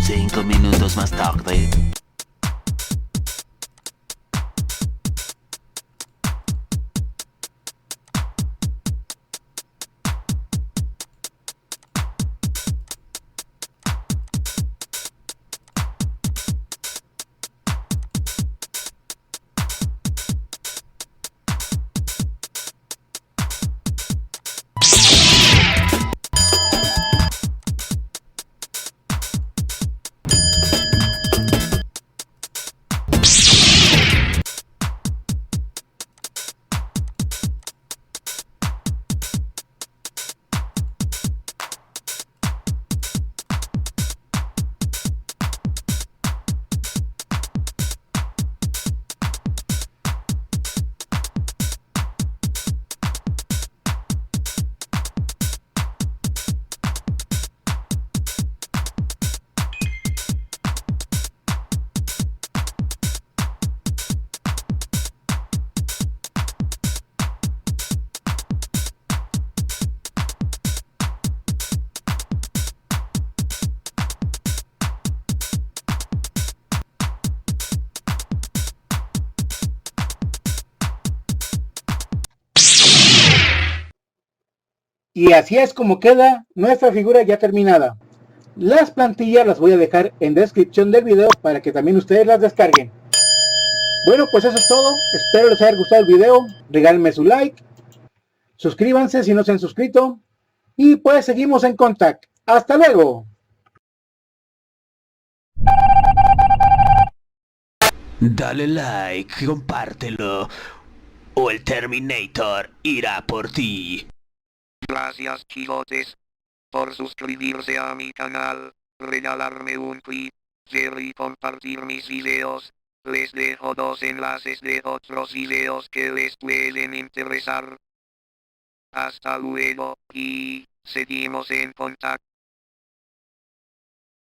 5 minutos más tarde. Y así es como queda nuestra figura ya terminada. Las plantillas las voy a dejar en descripción del video para que también ustedes las descarguen. Bueno, pues eso es todo. Espero les haya gustado el video. Regálenme su like. Suscríbanse si no se han suscrito. Y pues seguimos en contacto. ¡Hasta luego! Dale like, compártelo, o el Terminator irá por ti. Gracias chicotes por suscribirse a mi canal, regalarme un clip, share y compartir mis videos. Les dejo 2 enlaces de otros videos que les pueden interesar. Hasta luego y seguimos en contacto.